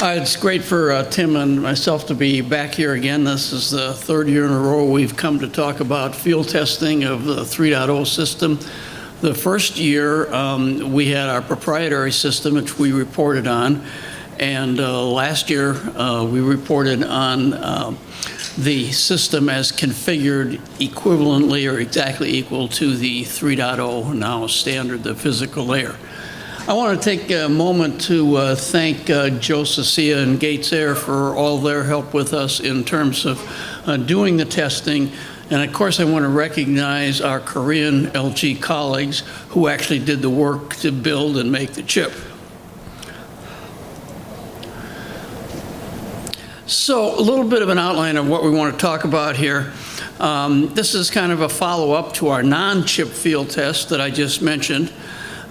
It's great for Tim and myself to be back here again. This is the third year in a row we've come to talk about field testing of the 3.0 system. The first year we had our proprietary system, which we reported on, and last year we reported on the system as configured equivalently or exactly equal to the 3.0 now standard, the physical layer. I want to take a moment to thank Joe Ceccia and Gates Air for all their help with us in terms of doing the testing. And of course, I want to recognize our Korean LG colleagues who actually did the work to build and make the chip. So a little bit of an outline of what we want to talk about here. This is kind of a follow-up to our non-chip field test that I just mentioned.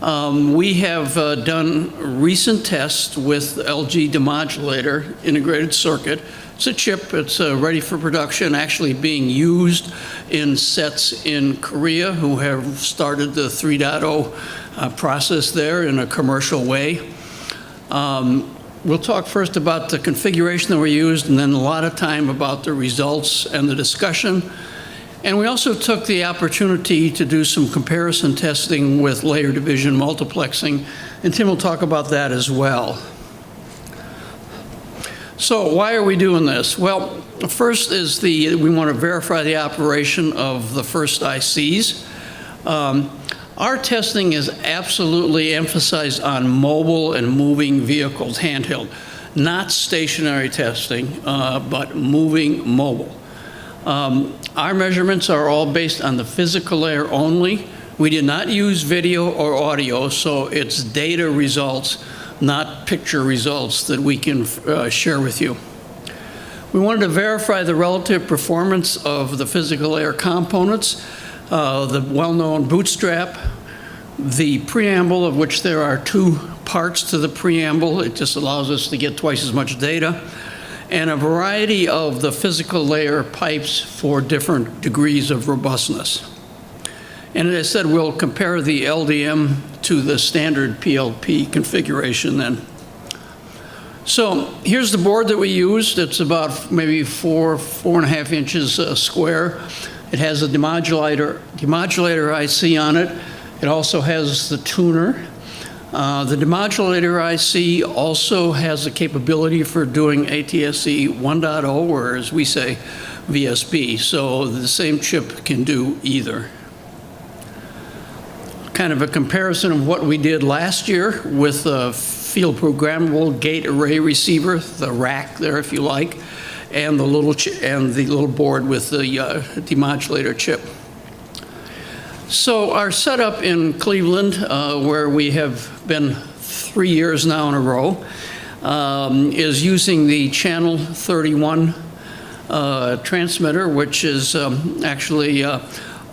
We have done recent tests with LG demodulator integrated circuit. It's a chip. It's ready for production, actually being used in sets in Korea who have started the 3.0 process there in a commercial way. We'll talk first about the configuration that we used and then a lot of time about the results and the discussion. And we also took the opportunity to do some comparison testing with layer division multiplexing, and Tim will talk about that as well. So why are we doing this? Well, first is we want to verify the operation of the first ICs. Our testing is absolutely emphasized on mobile and moving vehicles, handheld, not stationary testing, but moving mobile. Our measurements are all based on the physical layer only. We did not use video or audio, so it's data results, not picture results that we can share with you. We wanted to verify the relative performance of the physical layer components, the well-known bootstrap, the preamble, of which there are two parts to the preamble. It just allows us to get twice as much data, and a variety of the physical layer pipes for different degrees of robustness. And as I said, we'll compare the LDM to the standard PLP configuration then. So here's the board that we used. It's about maybe 4.5 inches square. It has a demodulator IC on it. It also has the tuner. The demodulator IC also has the capability for doing ATSC 1.0, or as we say, VSB. So the same chip can do either. Kind of a comparison of what we did last year with a field programmable gate array receiver, the rack there if you like, and the little board with the demodulator chip. So our setup in Cleveland, where we have been 3 years now in a row, is using the channel 31 transmitter, which is actually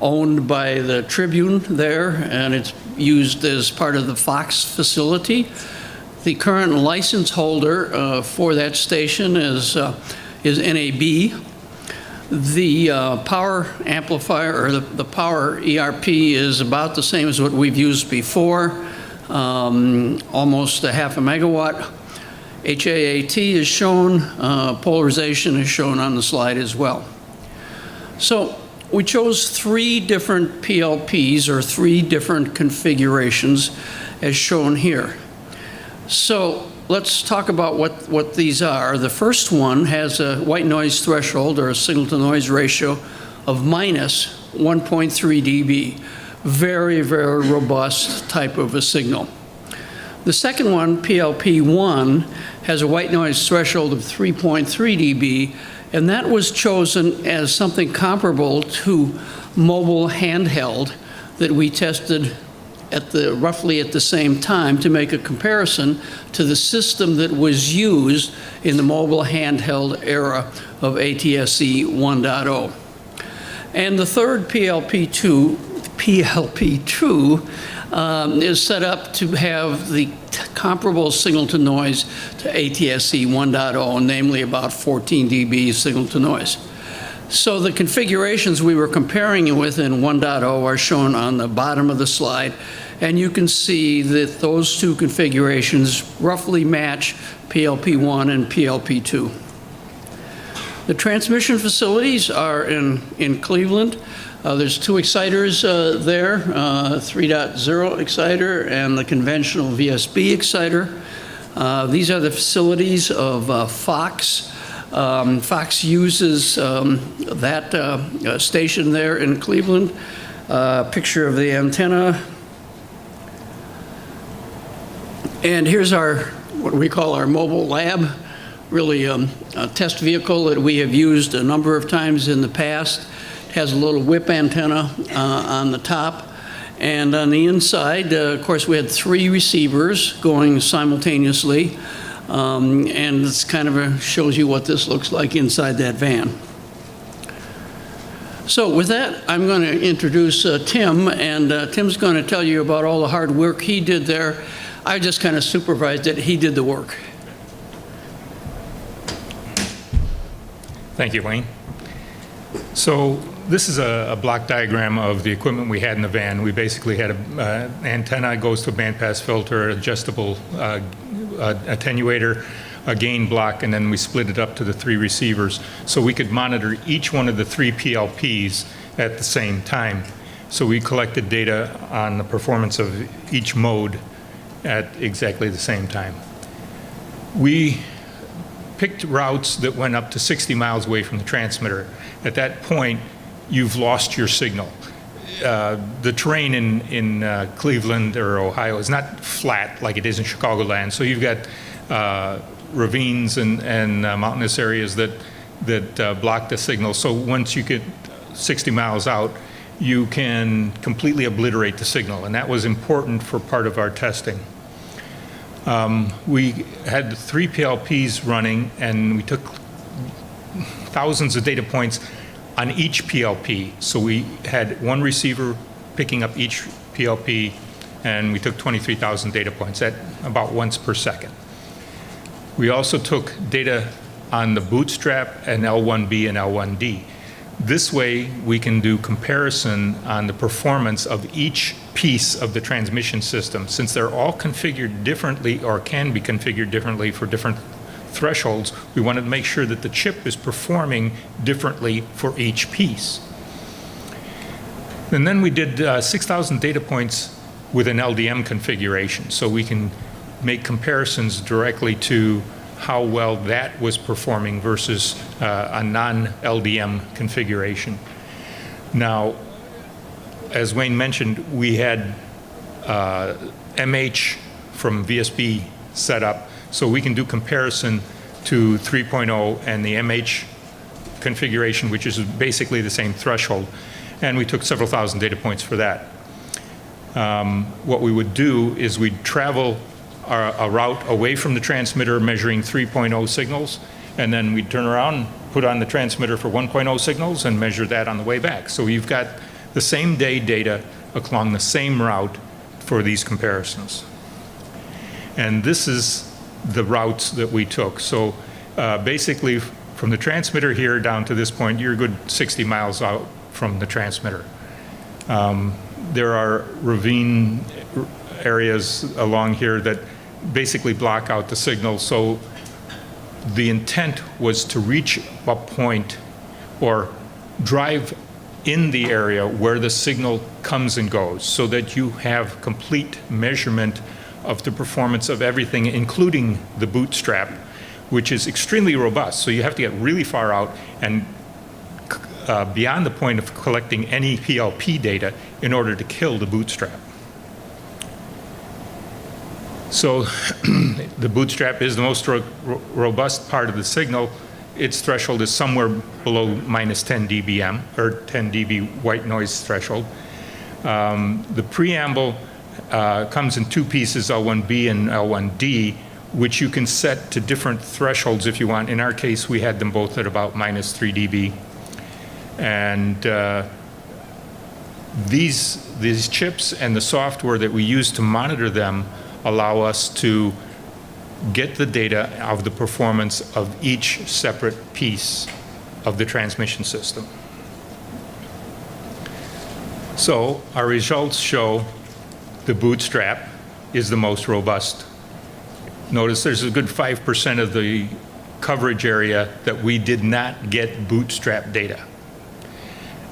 owned by the Tribune there, and it's used as part of the Fox facility. The current license holder for that station is NAB. The power amplifier, or the power ERP, is about the same as what we've used before, almost a half a megawatt. HAAT is shown, polarization is shown on the slide as well. So we chose 3 different PLPs, or 3 different configurations, as shown here. So let's talk about what these are. The first one has a white noise threshold, or a signal-to-noise ratio, of minus 1.3 dB. Very, very robust type of a signal. The second one, PLP1, has a white noise threshold of 3.3 dB, and that was chosen as something comparable to mobile handheld that we tested roughly at the same time to make a comparison to the system that was used in the mobile handheld era of ATSC 1.0. And the third PLP2 is set up to have the comparable signal to noise to ATSC 1.0, namely about 14 dB signal to noise. So the configurations we were comparing it with in 1.0 are shown on the bottom of the slide. and you can see that those two configurations roughly match PLP1 and PLP2. The transmission facilities are in Cleveland. There's two exciters there, 3.0 exciter and the conventional VSB exciter. These are the facilities of Fox. Fox uses that station there in Cleveland. Picture of the antenna. And here's what we call our mobile lab, really a test vehicle that we have used a number of times in the past. It has a little whip antenna on the top. And on the inside, of course, we had 3 receivers going simultaneously. And it's kind of shows you what this looks like inside that van. So with that, I'm going to introduce Tim, and Tim's going to tell you about all the hard work he did there. I just kind of supervised it. He did the work. Thank you, Wayne. So this is a block diagram of the equipment we had in the van. We basically had an antenna, goes to a bandpass filter, adjustable attenuator, a gain block, and then we split it up to the 3 receivers so we could monitor each one of the 3 PLPs at the same time. So we collected data on the performance of each mode at exactly the same time. We picked routes that went up to 60 miles away from the transmitter. At that point, you've lost your signal. The terrain in Cleveland or Ohio is not flat like it is in Chicagoland, so you've got ravines and mountainous areas that block the signal. So once you get 60 miles out, you can completely obliterate the signal, and that was important for part of our testing. We had 3 PLPs running, and we took thousands of data points on each PLP. So we had 1 receiver picking up each PLP, and we took 23,000 data points at about once per second. We also took data on the bootstrap and L1B and L1D. This way, we can do comparison on the performance of each piece of the transmission system. Since they're all configured differently or can be configured differently for different thresholds, we wanted to make sure that the chip is performing differently for each piece. And then we did 6,000 data points with an LDM configuration, so we can make comparisons directly to how well that was performing versus a non-LDM configuration. Now, as Wayne mentioned, we had MH from VSB set up, so we can do comparison to 3.0 and the MH configuration, which is basically the same threshold. And we took several thousand data points for that. What we would do is we'd travel a route away from the transmitter measuring 3.0 signals, and then we'd turn around, put on the transmitter for 1.0 signals, and measure that on the way back. So you've got the same day data along the same route for these comparisons. And this is the routes that we took. So basically, from the transmitter here down to this point, you're a good 60 miles out from the transmitter. There are ravine areas along here that basically block out the signal. So the intent was to reach a point or drive in the area where the signal comes and goes so that you have complete measurement of the performance of everything, including the bootstrap, which is extremely robust. So you have to get really far out and beyond the point of collecting any PLP data in order to kill the bootstrap. So the bootstrap is the most robust part of the signal. Its threshold is somewhere below minus 10 dBm, or 10 dB white noise threshold. The preamble comes in 2 pieces, L1B and L1D, which you can set to different thresholds if you want. In our case, we had them both at about minus 3 dB. And these chips and the software that we use to monitor them allow us to get the data of the performance of each separate piece of the transmission system. So our results show the bootstrap is the most robust. Notice there's a good 5% of the coverage area that we did not get bootstrap data.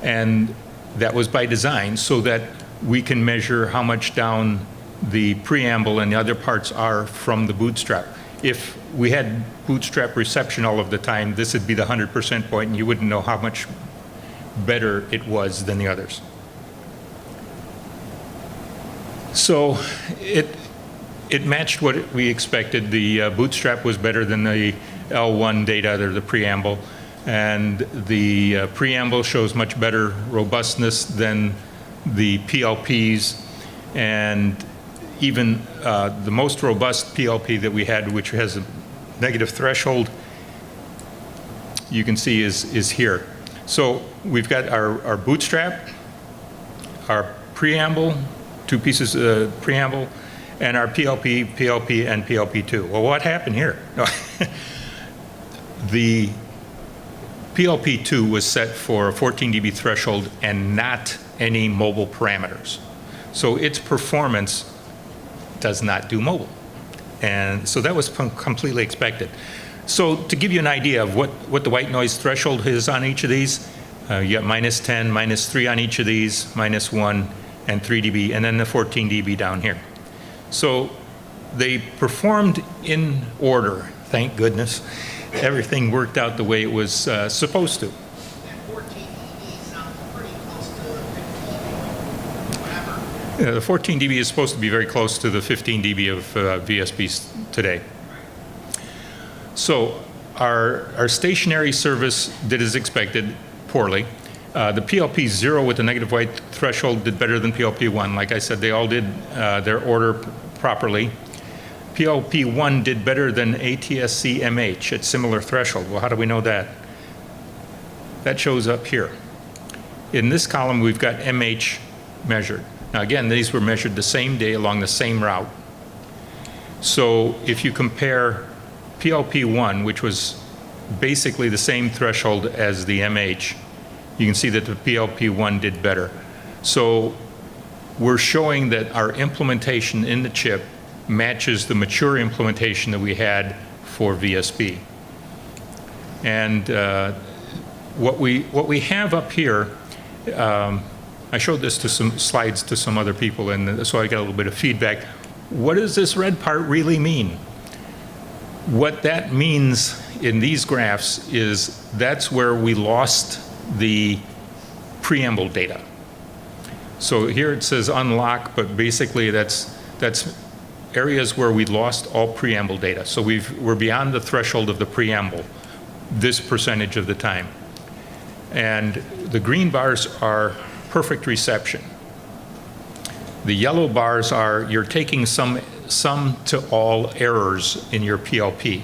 And that was by design so that we can measure how much down the preamble and the other parts are from the bootstrap. If we had bootstrap reception all of the time, this would be the 100% point, and you wouldn't know how much better it was than the others. So it matched what we expected. The bootstrap was better than the L1 data, or the preamble, and the preamble shows much better robustness than the PLPs, and even the most robust PLP that we had, which has a negative threshold, you can see is here. So we've got our bootstrap, our preamble, 2 pieces of preamble, and our PLP, PLP, and PLP2. Well, what happened here? The PLP2 was set for a 14 dB threshold and not any mobile parameters. So its performance does not do mobile. And so that was completely expected. So to give you an idea of what the white noise threshold is on each of these, you got -10, -3 on each of these, -1, and 3 dB, and then the 14 dB down here. So they performed in order, thank goodness. Everything worked out the way it was supposed to. That 14 dB sounds pretty close to 15 whatever. The 14 dB is supposed to be very close to the 15 dB of VSBs today. So our stationary service did as expected, poorly. The PLP 0 with the negative white threshold did better than PLP 1. Like I said, they all did their order properly. PLP 1 did better than ATSC MH at similar threshold. Well, how do we know that? That shows up here. In this column, we've got MH measured. Now again, these were measured the same day along the same route. So if you compare PLP 1, which was basically the same threshold as the MH, you can see that the PLP 1 did better. So we're showing that our implementation in the chip matches the mature implementation that we had for VSB. And what we have up here, I showed this to some slides to some other people, and so I got a little bit of feedback. What does this red part really mean? What that means in these graphs is that's where we lost the preamble data. So here it says unlock, but basically that's areas where we lost all preamble data. So we're beyond the threshold of the preamble this percentage of the time. And the green bars are perfect reception. The yellow bars are you're taking some to all errors in your PLP.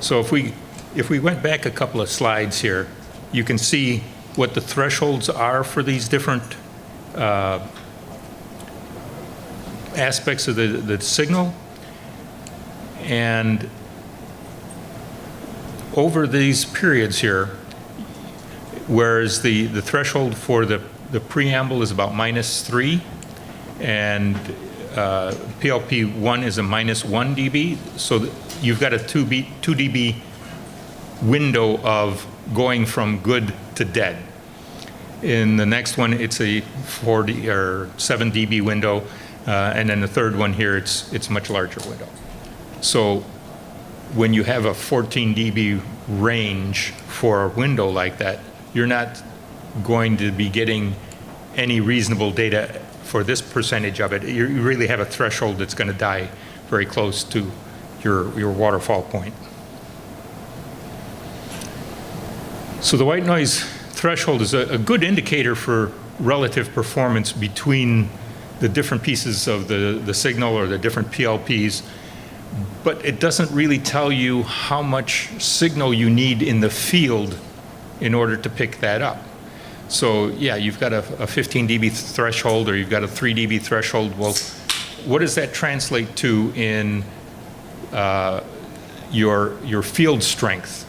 So if we went back a couple of slides here, you can see what the thresholds are for these different aspects of the signal. And over these periods here, whereas the threshold for the preamble is about -3, and PLP1 is a -1 dB, so you've got a 2 dB window of going from good to dead. In the next one, it's a 40 or 7 dB window, and then the third one here, it's a much larger window. So when you have a 14 dB range for a window like that, you're not going to be getting any reasonable data for this percentage of it. You really have a threshold that's going to die very close to your waterfall point. So the white noise threshold is a good indicator for relative performance between the different pieces of the signal or the different PLPs, but it doesn't really tell you how much signal you need in the field in order to pick that up. So yeah, you've got a 15 dB threshold or you've got a 3 dB threshold. Well, what does that translate to in your field strength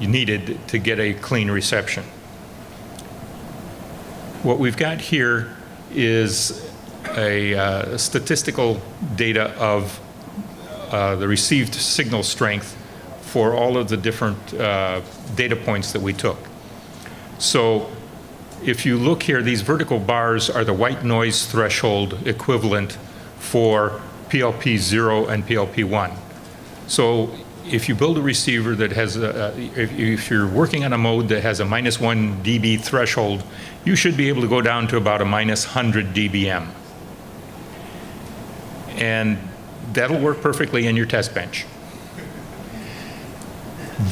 you needed to get a clean reception? What we've got here is a statistical data of the received signal strength for all of the different data points that we took. So if you look here, these vertical bars are the white noise threshold equivalent for PLP 0 and PLP 1. So if you build a receiver that has, if you're working on a mode that has a -1 dB threshold, you should be able to go down to about a -100 dBm. And that'll work perfectly in your test bench.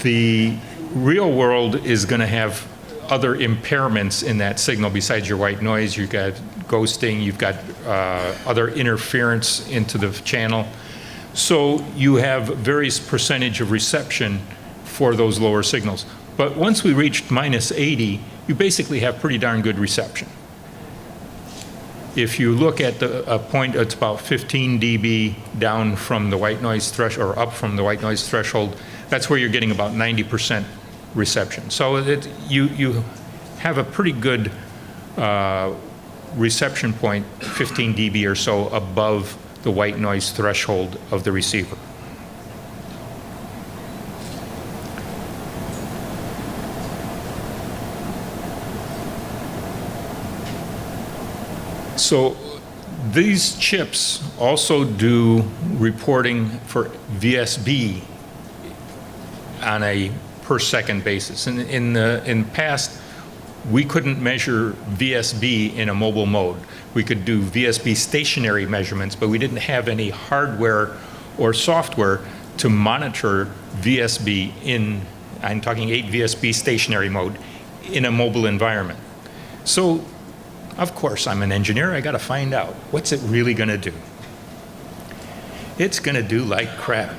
The real world is going to have other impairments in that signal besides your white noise. You've got ghosting, you've got other interference into the channel. So you have various percentage of reception for those lower signals. But once we reached -80, you basically have pretty darn good reception. If you look at a point that's about 15 dB down from the white noise threshold, or up from the white noise threshold, that's where you're getting about 90% reception. So you have a pretty good reception point, 15 dB or so above the white noise threshold of the receiver. So these chips also do reporting for VSB on a per second basis. In the past, we couldn't measure VSB in a mobile mode. We could do VSB stationary measurements, but we didn't have any hardware or software to monitor VSB in, I'm talking 8 VSB stationary mode, in a mobile environment. So, of course, I'm an engineer, I gotta find out, what's it really gonna do? It's gonna do like crap.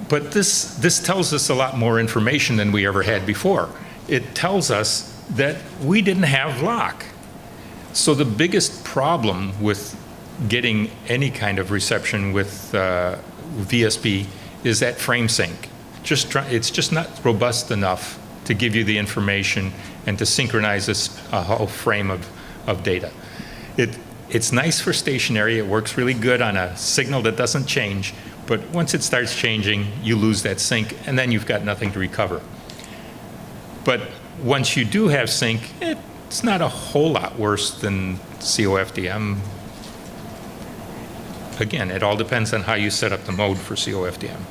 But this tells us a lot more information than we ever had before. It tells us that we didn't have lock. So the biggest problem with getting any kind of reception with VSB is that frame sync. It's just not robust enough to give you the information and to synchronize a whole frame of data. It's nice for stationary, it works really good on a signal that doesn't change, but once it starts changing, you lose that sync, and then you've got nothing to recover. But once you do have sync, it's not a whole lot worse than COFDM. Again, it all depends on how you set up the mode for COFDM.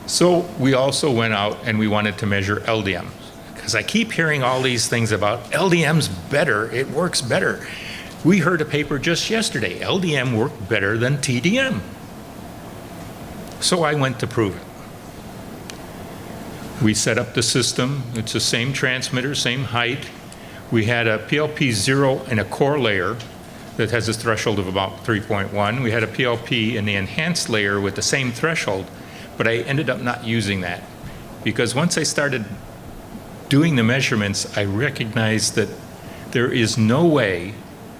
So we also went out and we wanted to measure LDM, because I keep hearing all these things about LDM's better, it works better. We heard a paper just yesterday, LDM worked better than TDM. So I went to prove it. We set up the system, it's the same transmitter, same height. We had a PLP 0 and a core layer that has a threshold of about 3.1. We had a PLP in the enhanced layer with the same threshold, but I ended up not using that, because once I started doing the measurements, I recognized that there is no way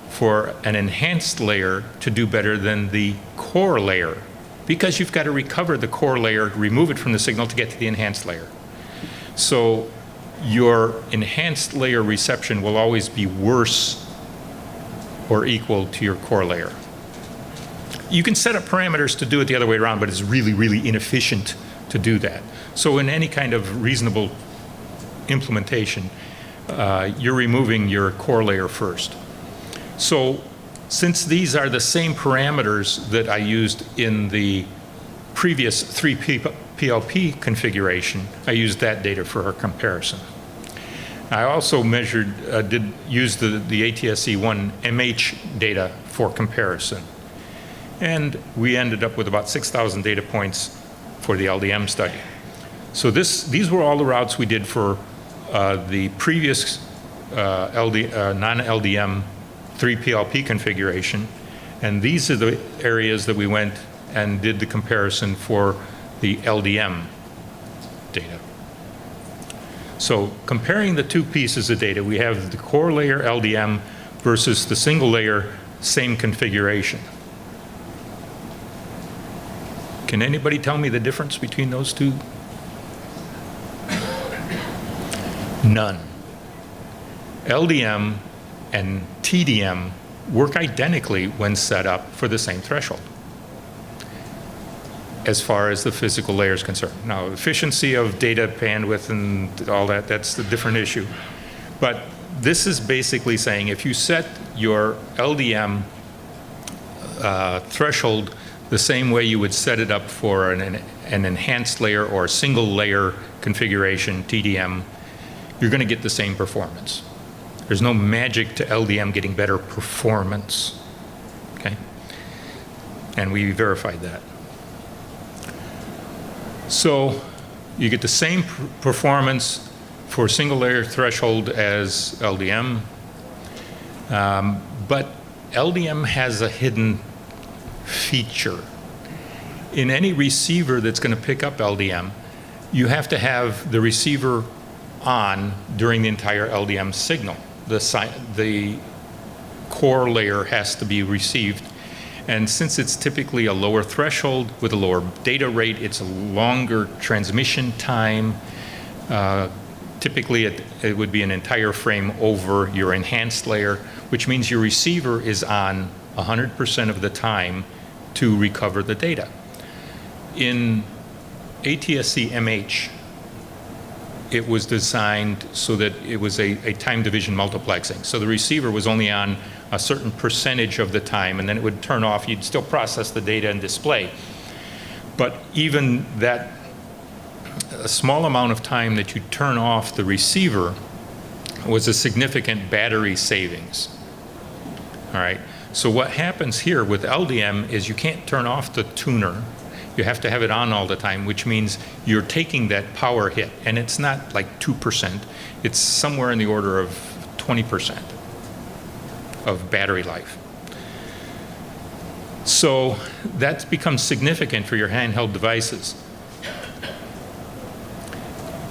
for an enhanced layer to do better than the core layer, because you've got to recover the core layer, remove it from the signal to get to the enhanced layer. So your enhanced layer reception will always be worse or equal to your core layer. You can set up parameters to do it the other way around, but it's really, really inefficient to do that. So in any kind of reasonable implementation, you're removing your core layer first. So since these are the same parameters that I used in the previous 3 PLP configuration, I used that data for our comparison. I also measured, used the ATSC1 MH data for comparison. And we ended up with about 6,000 data points for the LDM study. So these were all the routes we did for the previous non-LDM 3 PLP configuration. And these are the areas that we went and did the comparison for the LDM data. So comparing the two pieces of data, we have the core layer LDM versus the single layer, same configuration. Can anybody tell me the difference between those two? None. LDM and TDM work identically when set up for the same threshold, as far as the physical layer is concerned. Now, efficiency of data bandwidth and all that, that's a different issue. But this is basically saying if you set your LDM threshold the same way you would set it up for an enhanced layer or a single layer configuration, TDM, you're going to get the same performance. There's no magic to LDM getting better performance, okay? And we verified that. So you get the same performance for single layer threshold as LDM, but LDM has a hidden feature. In any receiver that's going to pick up LDM, you have to have the receiver on during the entire LDM signal. The core layer has to be received. And since it's typically a lower threshold with a lower data rate, it's a longer transmission time. Typically, it would be an entire frame over your enhanced layer, which means your receiver is on 100% of the time to recover the data. In ATSC MH, it was designed so that it was a time division multiplexing. So the receiver was only on a certain percentage of the time, and then it would turn off. You'd still process the data and display. But even that, a small amount of time that you turn off the receiver was a significant battery savings. All right. So what happens here with LDM is you can't turn off the tuner. You have to have it on all the time, which means you're taking that power hit. And it's not like 2%. It's somewhere in the order of 20% of battery life. So that's become significant for your handheld devices.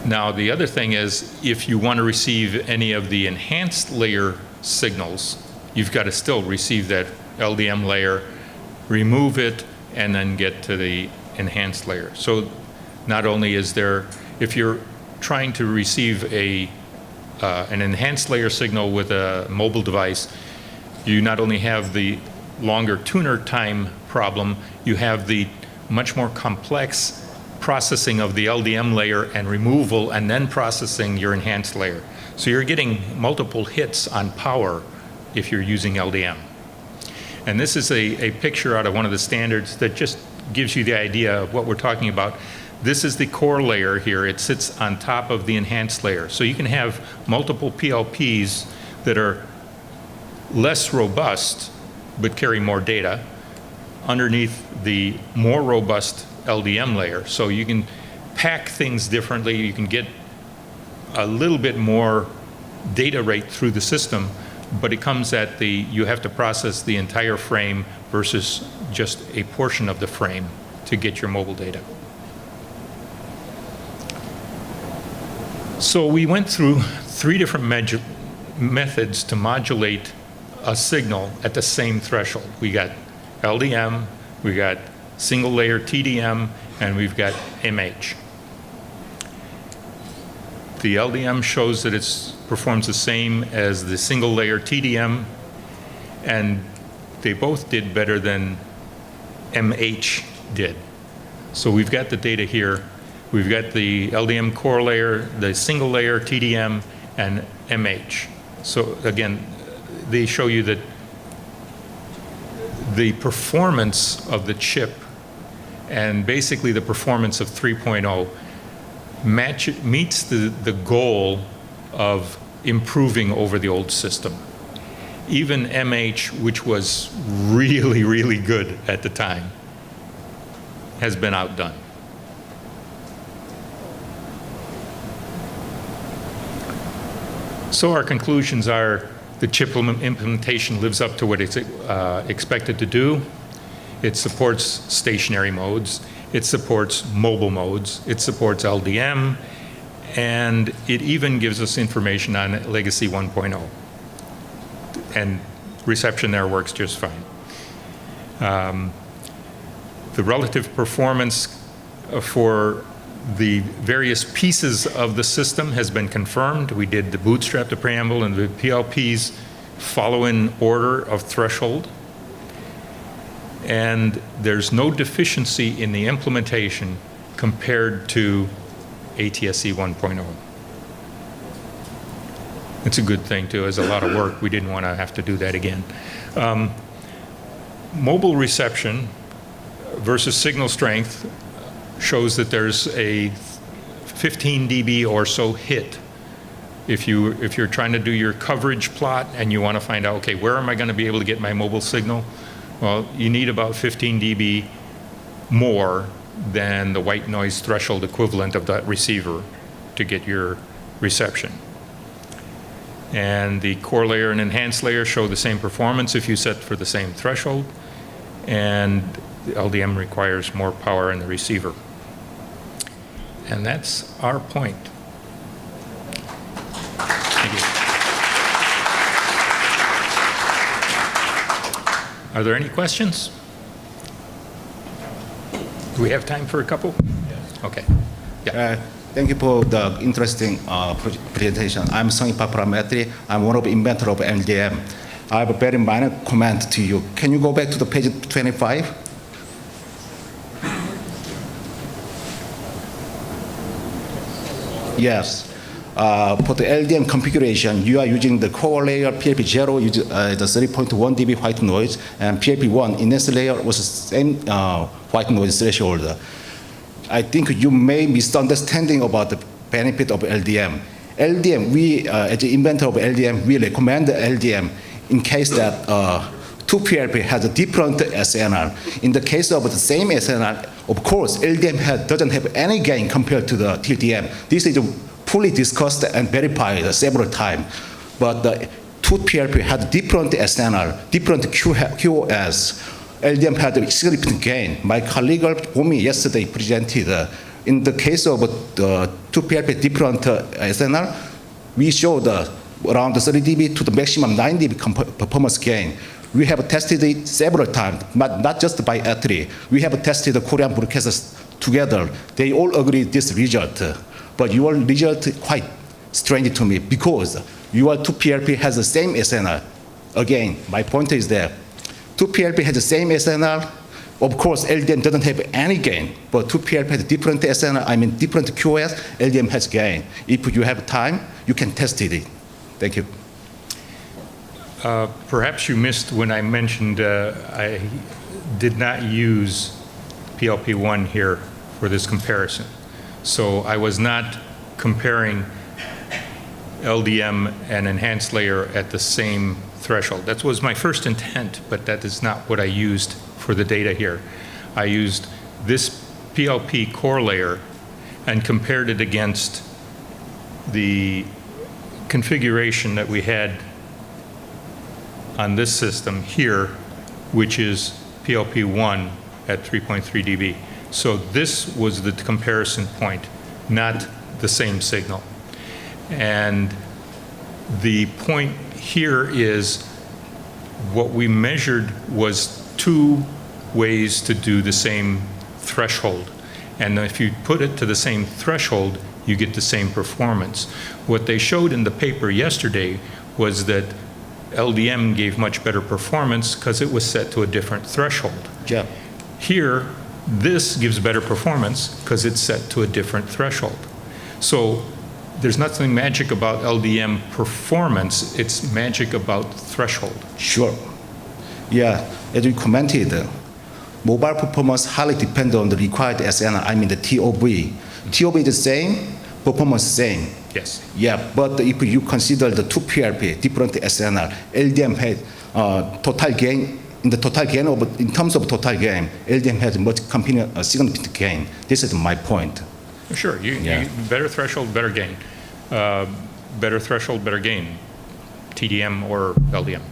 Now, the other thing is, if you want to receive any of the enhanced layer signals, you've got to still receive that LDM layer, remove it, and then get to the enhanced layer. So not only is there, if you're trying to receive an enhanced layer signal with a mobile device, you not only have the longer tuner time problem, you have the much more complex processing of the LDM layer and removal, and then processing your enhanced layer. So you're getting multiple hits on power if you're using LDM. And this is a picture out of one of the standards that just gives you the idea of what we're talking about. This is the core layer here. It sits on top of the enhanced layer. So you can have multiple PLPs that are less robust but carry more data underneath the more robust LDM layer. So you can pack things differently. You can get a little bit more data rate through the system, but it comes at you have to process the entire frame versus just a portion of the frame to get your mobile data. So we went through 3 different methods to modulate a signal at the same threshold. We got LDM, we got single layer TDM, and we've got MH. The LDM shows that it performs the same as the single layer TDM, and they both did better than MH did. So we've got the data here. We've got the LDM Core Layer, the single layer TDM, and MH. So again, they show you that the performance of the chip and basically the performance of 3.0 meets the goal of improving over the old system. Even MH, which was really, really good at the time, has been outdone. So our conclusions are the chip implementation lives up to what it's expected to do. It supports stationary modes. It supports mobile modes. It supports LDM. And it even gives us information on Legacy 1.0. And reception there works just fine. The relative performance for The various pieces of the system has been confirmed. We did the bootstrap, the preamble, and the PLPs follow in order of threshold. And there's no deficiency in the implementation compared to ATSC 1.0. It's a good thing, too. It's a lot of work. We didn't want to have to do that again. Mobile reception versus signal strength shows that there's a 15 dB or so hit. If you're trying to do your coverage plot and you want to find out, okay, where am I going to be able to get my mobile signal? Well, you need about 15 dB more than the white noise threshold equivalent of that receiver to get your reception. And the core layer and enhanced layer show the same performance if you set for the same threshold. And the LDM requires more power in the receiver. And that's our point. Thank you. Are there any questions? Do we have time for a couple? Yes. Okay. Yeah. Thank you for the interesting presentation. I'm Songy Paparamethri. I'm one of the inventors of LDM. I have a very minor comment to you. Can you go back to the page 25? Yes. For the LDM configuration, you are using the core layer PLP0, the 3.1 dB white noise, and PLP1 enhanced layer was the same white noise threshold. I think you may misunderstanding about the benefit of LDM. LDM, we, as the inventor of LDM, we recommend LDM in case that two PLP has a different SNR. In the case of the same SNR, of course, LDM doesn't have any gain compared to the TDM. This is fully discussed and verified several times. But the two PLP had different SNR, different QoS. LDM had a significant gain. My colleague Bomi yesterday presented, in the case of the two PLP different SNR, we showed around 30 dB to the maximum 9 dB performance gain. We have tested it several times, but not just by Atri. We have tested the Korean broadcasters together. They all agree this result. But your result quite strange to me because your two PLP has the same SNR. Again, my point is that two PLP has the same SNR. Of course, LDM doesn't have any gain, but two PLP has different SNR, I mean different QoS, LDM has gain. If you have time, you can test it. Thank you. Perhaps you missed when I mentioned I did not use PLP1 here for this comparison. So I was not comparing LDM and enhanced layer at the same threshold. That was my first intent, but that is not what I used for the data here. I used this PLP core layer and compared it against the configuration that we had on this system here, which is PLP1 at 3.3 dB. So this was the comparison point, not the same signal. And the point here is what we measured was two ways to do the same threshold. And if you put it to the same threshold, you get the same performance. What they showed in the paper yesterday was that LDM gave much better performance because it was set to a different threshold. Yeah. Here, this gives better performance because it's set to a different threshold. So there's nothing magic about LDM performance, it's magic about threshold. Sure. Yeah, as you commented, mobile performance highly depends on the required SNR, I mean the TOV. TOV is the same, performance same. Yes. Yeah, but if you consider the two PLP, different SNR, LDM had total gain, in terms of total gain, LDM has much significant gain. This is my point. Sure, you better threshold, better gain. Better threshold, better gain. TDM or LDM.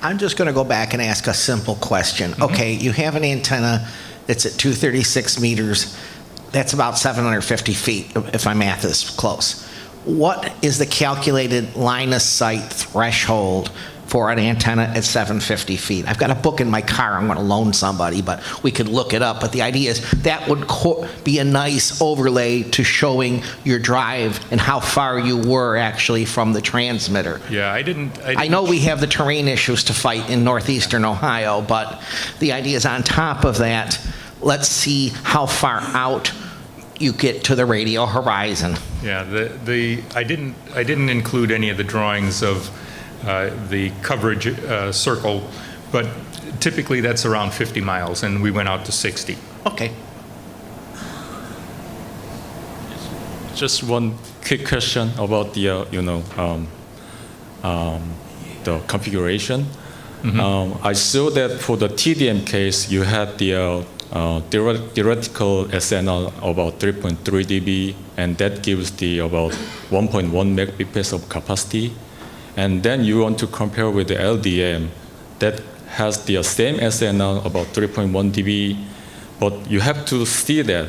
I'm just going to go back and ask a simple question. Okay, you have an antenna that's at 236 meters. That's about 750 feet, if my math is close. What is the calculated line of sight threshold for an antenna at 750 feet. I've got a book in my car I'm going to loan somebody, but we could look it up. But the idea is that would be a nice overlay to showing your drive and how far you were actually from the transmitter. Yeah, I didn't I know we have the terrain issues to fight in northeastern Ohio, but the idea is on top of that, let's see how far out you get to the radio horizon. Yeah, I didn't include any of the drawings of the coverage circle, but typically that's around 50 miles, and we went out to 60. Okay. Just one quick question about the, the configuration. I saw that for the TDM case, you had the theoretical SNR about 3.3 dB, and that gives the about 1.1 megabits of capacity. And then you want to compare with the LDM that has the same SNR about 3.1 dB, but you have to see that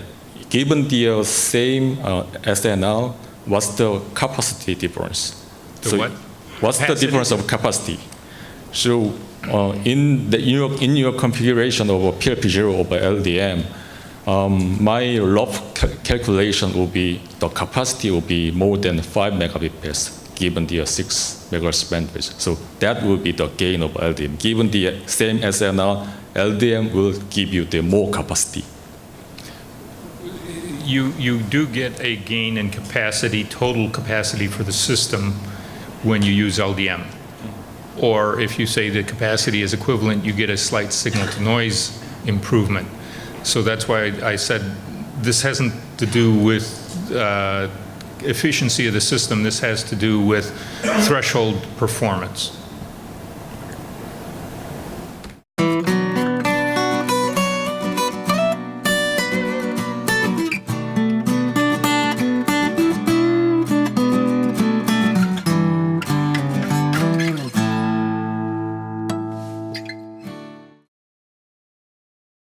given the same SNR, what's the capacity difference? What? What's the Capacity? difference of capacity? So in your configuration of a PLP0 over LDM, my rough calculation will be the capacity will be more than 5 megabits given the 6 megahertz bandwidth. So that will be the gain of LDM. Given the same SNR, LDM will give you the more capacity. You do get a gain in capacity, total capacity for the system when you use LDM. Or if you say the capacity is equivalent, you get a slight signal-to-noise improvement. So that's why I said this hasn't to do with efficiency of the system. This has to do with threshold performance.